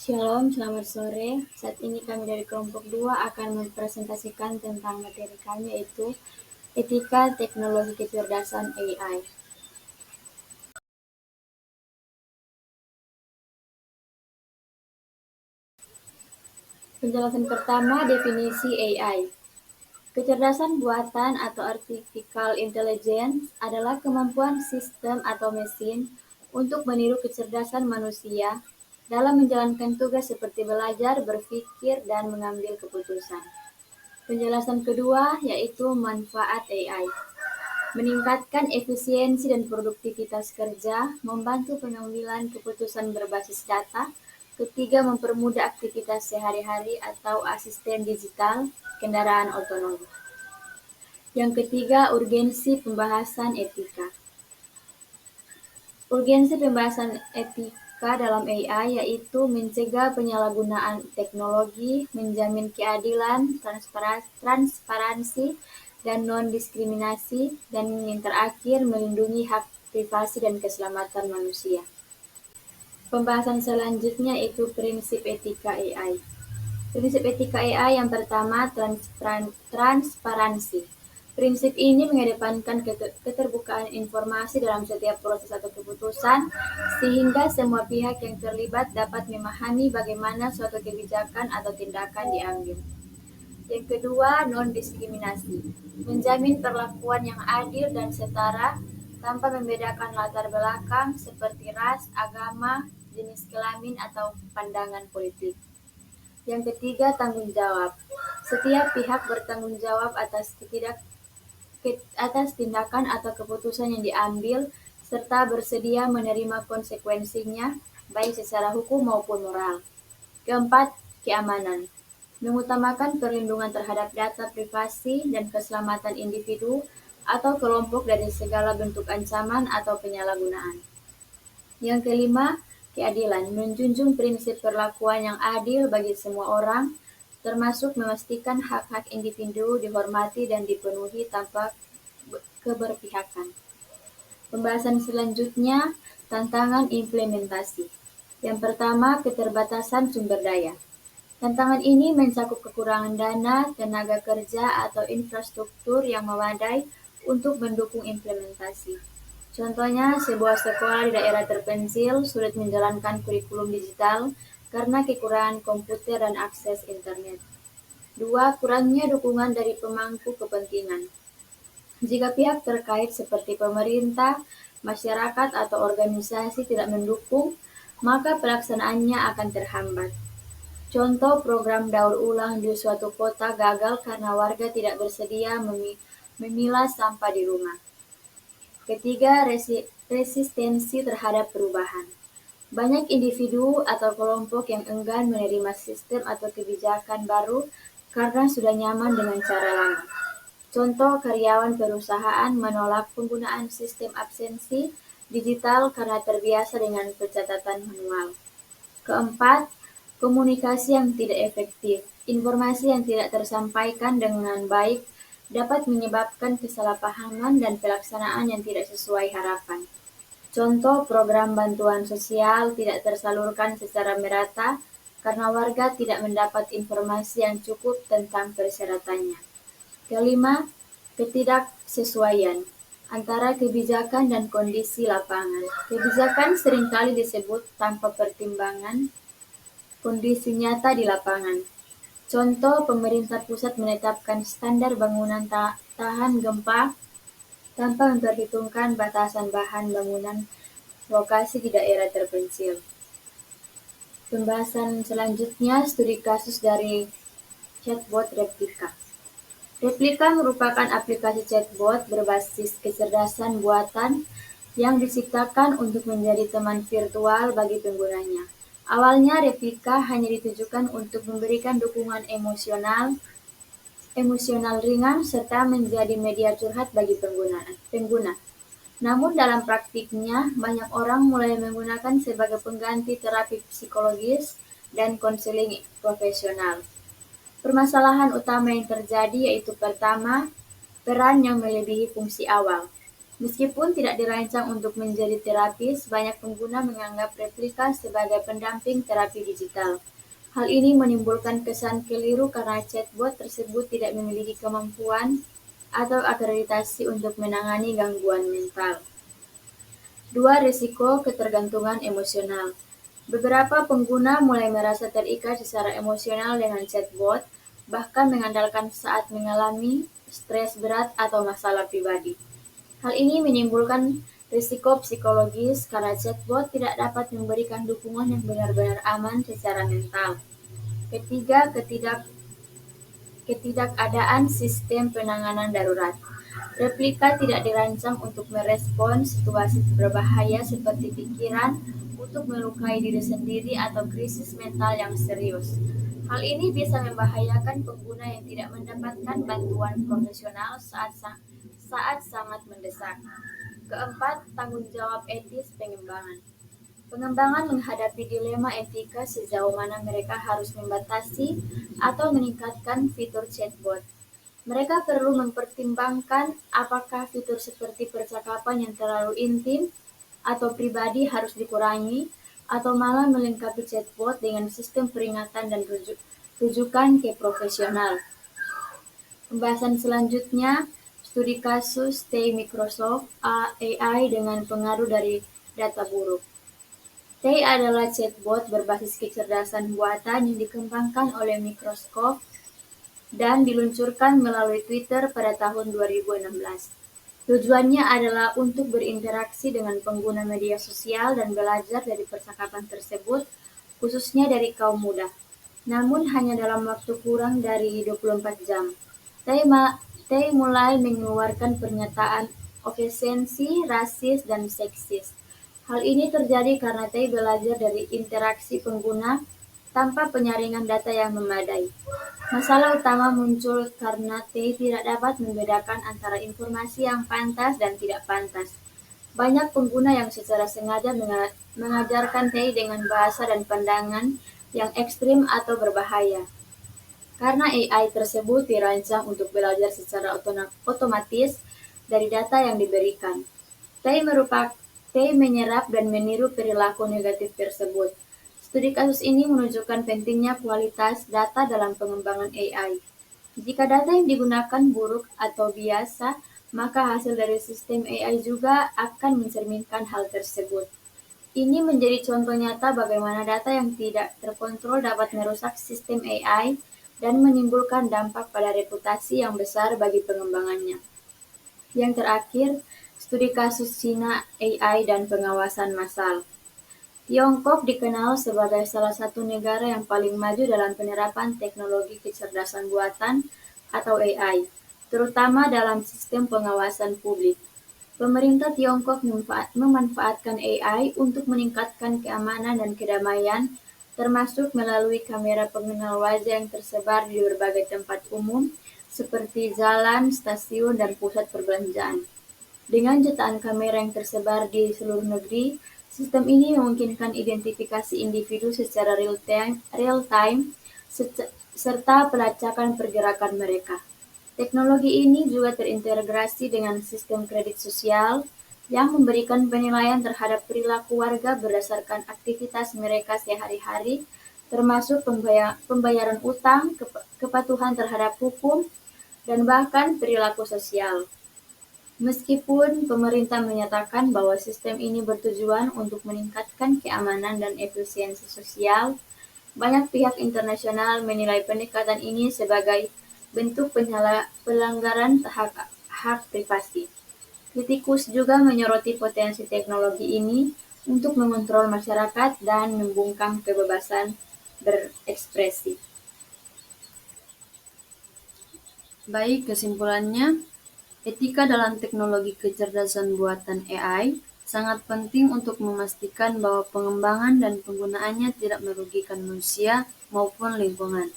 Shalom, selamat sore. Saat ini kami dari kelompok 2 akan mempresentasikan tentang materi kami yaitu etika teknologi kecerdasan AI. Penjelasan pertama, definisi AI. Kecerdasan buatan atau artificial intelligence adalah kemampuan sistem atau mesin untuk meniru kecerdasan manusia dalam menjalankan tugas seperti belajar, berpikir, dan mengambil keputusan. Penjelasan kedua yaitu manfaat AI. Meningkatkan efisiensi dan produktivitas kerja, membantu pengambilan keputusan berbasis data. Ketiga, mempermudah aktivitas sehari-hari atau asisten digital, kendaraan otonom. Yang ketiga, urgensi pembahasan etika. Urgensi pembahasan etika dalam AI yaitu mencegah penyalahgunaan teknologi, menjamin keadilan, transparansi, dan non-diskriminasi, dan yang terakhir melindungi hak privasi dan keselamatan manusia. Pembahasan selanjutnya itu prinsip etika AI. Prinsip etika AI yang pertama, transparansi. Prinsip ini mengedepankan keterbukaan informasi dalam setiap proses atau keputusan, sehingga semua pihak yang terlibat dapat memahami bagaimana suatu kebijakan atau tindakan diambil. Yang kedua, non-diskriminasi. Menjamin perlakuan yang adil dan setara tanpa membedakan latar belakang seperti ras, agama, jenis kelamin, atau pandangan politik. Yang ketiga, tanggung jawab. Setiap pihak bertanggung jawab atas tindakan atau keputusan yang diambil, serta bersedia menerima konsekuensinya, baik secara hukum maupun moral. Keempat, keamanan. Mengutamakan perlindungan terhadap data privasi dan keselamatan individu atau kelompok dari segala bentuk ancaman atau penyalahgunaan. Yang kelima, keadilan. Menjunjung prinsip perlakuan yang adil bagi semua orang, termasuk memastikan hak-hak individu dihormati dan dipenuhi tanpa keberpihakan. Pembahasan selanjutnya, tantangan implementasi. Yang pertama, keterbatasan sumber daya. Tantangan ini mencakup kekurangan dana, tenaga kerja, atau infrastruktur yang memadai untuk mendukung implementasi. Contohnya, sebuah sekolah di daerah terpencil sulit menjalankan kurikulum digital karena kekurangan komputer dan akses internet. 2. Kurangnya dukungan dari pemangku kepentingan. Jika pihak terkait seperti pemerintah, masyarakat, atau organisasi tidak mendukung, maka pelaksanaannya akan terhambat. Contoh program daur ulang di suatu kota gagal karena warga tidak bersedia memilah sampah di rumah. Ketiga, resistensi terhadap perubahan. Banyak individu atau kelompok yang enggan menerima sistem atau kebijakan baru karena sudah nyaman dengan cara lama. Contoh, karyawan perusahaan menolak penggunaan sistem absensi digital karena terbiasa dengan pencatatan manual. Keempat, komunikasi yang tidak efektif. Informasi yang tidak tersampaikan dengan baik dapat menyebabkan kesalahpahaman dan pelaksanaan yang tidak sesuai harapan. Contoh, program bantuan sosial tidak tersalurkan secara merata karena warga tidak mendapat informasi yang cukup tentang persyaratannya. Kelima, ketidaksesuaian antara kebijakan dan kondisi lapangan. Kebijakan seringkali disebut tanpa pertimbangan kondisi nyata di lapangan. Contoh, pemerintah pusat menetapkan standar bangunan tahan gempa tanpa memperhitungkan batasan bahan bangunan lokasi di daerah terpencil. Pembahasan selanjutnya, studi kasus dari chatbot Replika. Replika merupakan aplikasi chatbot berbasis kecerdasan buatan yang diciptakan untuk menjadi teman virtual bagi penggunanya. Awalnya Replika hanya ditujukan untuk memberikan dukungan emosional ringan serta menjadi media curhat bagi pengguna. Namun dalam praktiknya, banyak orang mulai menggunakan sebagai pengganti terapi psikologis dan konseling profesional. Permasalahan utama yang terjadi yaitu pertama, peran yang melebihi fungsi awal. Meskipun tidak dirancang untuk menjadi terapis, banyak pengguna menganggap replika sebagai pendamping terapi digital. Hal ini menimbulkan kesan keliru karena chatbot tersebut tidak memiliki kemampuan atau akreditasi untuk menangani gangguan mental. 2. Risiko ketergantungan emosional. Beberapa pengguna mulai merasa terikat secara emosional dengan chatbot, bahkan mengandalkan saat mengalami stres berat atau masalah pribadi. Hal ini menimbulkan risiko psikologis karena chatbot tidak dapat memberikan dukungan yang benar-benar aman secara mental. Ketiga, ketidakadaan sistem penanganan darurat. Replika tidak dirancang untuk merespons situasi berbahaya seperti pikiran untuk melukai diri sendiri atau krisis mental yang serius. Hal ini bisa membahayakan pengguna yang tidak mendapatkan bantuan profesional saat sangat mendesak. Keempat, tanggung jawab etis pengembangan. Pengembangan menghadapi dilema etika sejauh mana mereka harus membatasi atau meningkatkan fitur chatbot. Mereka perlu mempertimbangkan apakah fitur seperti percakapan yang terlalu intim atau pribadi harus dikurangi, atau malah melengkapi chatbot dengan sistem peringatan dan rujukan ke profesional. Pembahasan selanjutnya, studi kasus TI Microsoft AI dengan pengaruh dari data buruk. TI adalah chatbot berbasis kecerdasan buatan yang dikembangkan oleh Microsoft dan diluncurkan melalui Twitter pada tahun 2016. Tujuannya adalah untuk berinteraksi dengan pengguna media sosial dan belajar dari percakapan tersebut, khususnya dari kaum muda. Namun hanya dalam waktu kurang dari 24 jam. TI mulai mengeluarkan pernyataan ofensi, rasis, dan seksis. Hal ini terjadi karena TI belajar dari interaksi pengguna tanpa penyaringan data yang memadai. Masalah utama muncul karena TI tidak dapat membedakan antara informasi yang pantas dan tidak pantas. Banyak pengguna yang secara sengaja mengajarkan TI dengan bahasa dan pandangan yang ekstrim atau berbahaya. Karena AI tersebut dirancang untuk belajar secara otomatis dari data yang diberikan. TI menyerap dan meniru perilaku negatif tersebut. Studi kasus ini menunjukkan pentingnya kualitas data dalam pengembangan AI. Jika data yang digunakan buruk atau biasa, maka hasil dari sistem AI juga akan mencerminkan hal tersebut. Ini menjadi contoh nyata bagaimana data yang tidak terkontrol dapat merusak sistem AI dan menimbulkan dampak pada reputasi yang besar bagi pengembangannya. Yang terakhir, studi kasus Cina AI dan pengawasan massal. Tiongkok dikenal sebagai salah satu negara yang paling maju dalam penerapan teknologi kecerdasan buatan atau AI, terutama dalam sistem pengawasan publik. Pemerintah Tiongkok memanfaatkan AI untuk meningkatkan keamanan dan kedamaian, termasuk melalui kamera pengenal wajah yang tersebar di berbagai tempat umum seperti jalan, stasiun, dan pusat perbelanjaan. Dengan jutaan kamera yang tersebar di seluruh negeri, sistem ini memungkinkan identifikasi individu secara real-time serta pelacakan pergerakan mereka. Teknologi ini juga terintegrasi dengan sistem kredit sosial yang memberikan penilaian terhadap perilaku warga berdasarkan aktivitas mereka sehari-hari, termasuk pembayaran utang, kepatuhan terhadap hukum, dan bahkan perilaku sosial. Meskipun pemerintah menyatakan bahwa sistem ini bertujuan untuk meningkatkan keamanan dan efisiensi sosial, banyak pihak internasional menilai pendekatan ini sebagai bentuk pelanggaran hak privasi. Kritikus juga menyoroti potensi teknologi ini untuk mengontrol masyarakat dan membungkam kebebasan berekspresi. Baik, kesimpulannya, etika dalam teknologi kecerdasan buatan AI sangat penting untuk memastikan bahwa pengembangan dan penggunaannya tidak merugikan manusia maupun lingkungan.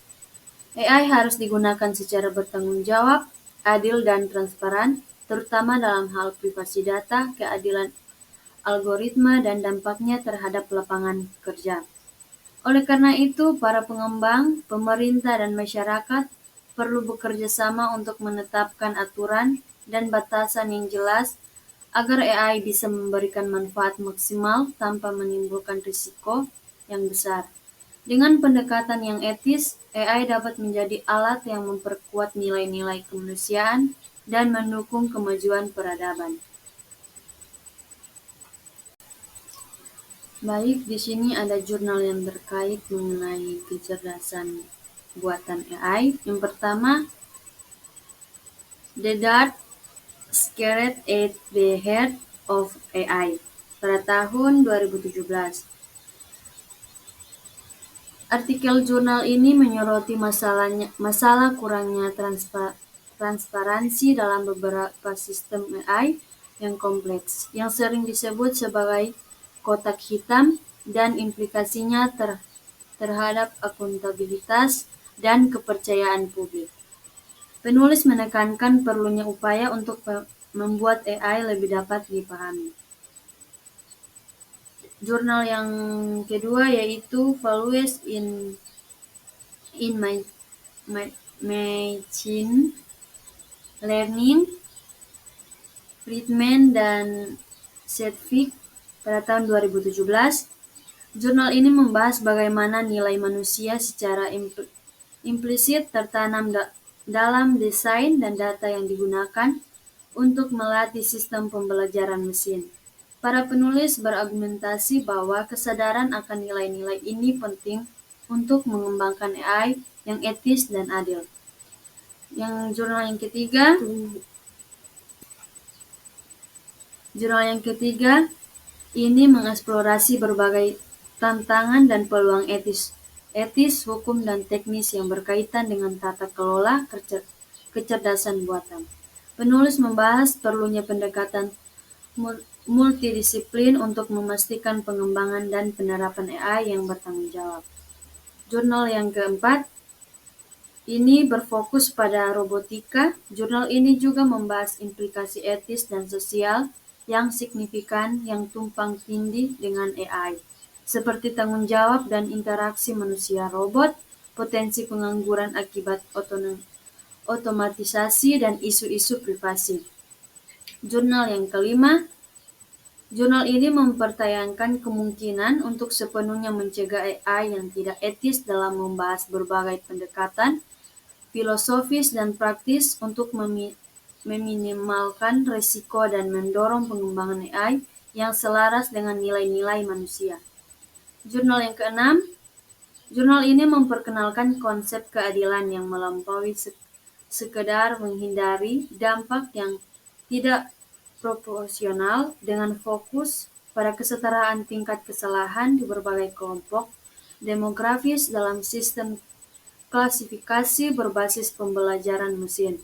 AI harus digunakan secara bertanggung jawab, adil, dan transparan, terutama dalam hal privasi data, keadilan algoritma, dan dampaknya terhadap lapangan kerja. Oleh karena itu, para pengembang, pemerintah, dan masyarakat perlu bekerja sama untuk menetapkan aturan dan batasan yang jelas agar AI bisa memberikan manfaat maksimal tanpa menimbulkan risiko yang besar. Dengan pendekatan yang etis, AI dapat menjadi alat yang memperkuat nilai-nilai kemanusiaan dan mendukung kemajuan peradaban. Baik, di sini ada jurnal yang terkait mengenai kecerdasan buatan AI. Yang pertama, The Dart Scared at the Heart of AI pada tahun 2017. Artikel jurnal ini menyoroti masalah kurangnya transparansi dalam beberapa sistem AI yang kompleks, yang sering disebut sebagai kotak hitam, dan implikasinya terhadap akuntabilitas dan kepercayaan publik. Penulis menekankan perlunya upaya untuk membuat AI lebih dapat dipahami. Jurnal yang kedua yaitu Values in Machine Learning, Friedman dan Sedgwick pada tahun 2017. Jurnal ini membahas bagaimana nilai manusia secara implisit tertanam dalam desain dan data yang digunakan untuk melatih sistem pembelajaran mesin. Para penulis berargumentasi bahwa kesadaran akan nilai-nilai ini penting untuk mengembangkan AI yang etis dan adil. Jurnal yang ketiga ini mengeksplorasi berbagai tantangan dan peluang etis, hukum, dan teknis yang berkaitan dengan tata kelola kecerdasan buatan. Penulis membahas perlunya pendekatan multidisiplin untuk memastikan pengembangan dan penerapan AI yang bertanggung jawab. Jurnal yang keempat ini berfokus pada robotika. Jurnal ini juga membahas implikasi etis dan sosial yang signifikan yang tumpang tindih dengan AI, seperti tanggung jawab dan interaksi manusia-robot, potensi pengangguran akibat otomatisasi, dan isu-isu privasi. Jurnal yang kelima, jurnal ini mempertanyakan kemungkinan untuk sepenuhnya mencegah AI yang tidak etis dalam membahas berbagai pendekatan filosofis dan praktis untuk meminimalkan risiko dan mendorong pengembangan AI yang selaras dengan nilai-nilai manusia. Jurnal yang keenam, jurnal ini memperkenalkan konsep keadilan yang melampaui sekedar menghindari dampak yang tidak proporsional, dengan fokus pada kesetaraan tingkat kesalahan di berbagai kelompok demografis dalam sistem klasifikasi berbasis pembelajaran mesin.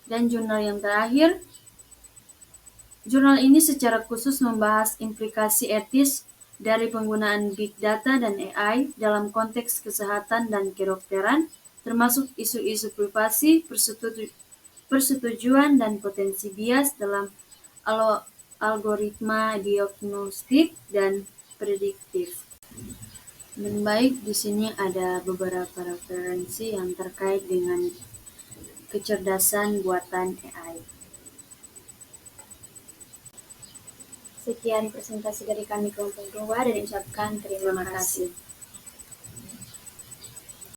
Dan jurnal yang terakhir, jurnal ini secara khusus membahas implikasi etis dari penggunaan big data dan AI dalam konteks kesehatan dan kedokteran, termasuk isu-isu privasi, persetujuan, dan potensi bias dalam algoritma diagnostik dan prediktif. Dan baik, di sini ada beberapa referensi yang terkait dengan kecerdasan buatan AI. Sekian presentasi dari kami kelompok 2 dan ucapkan terima kasih.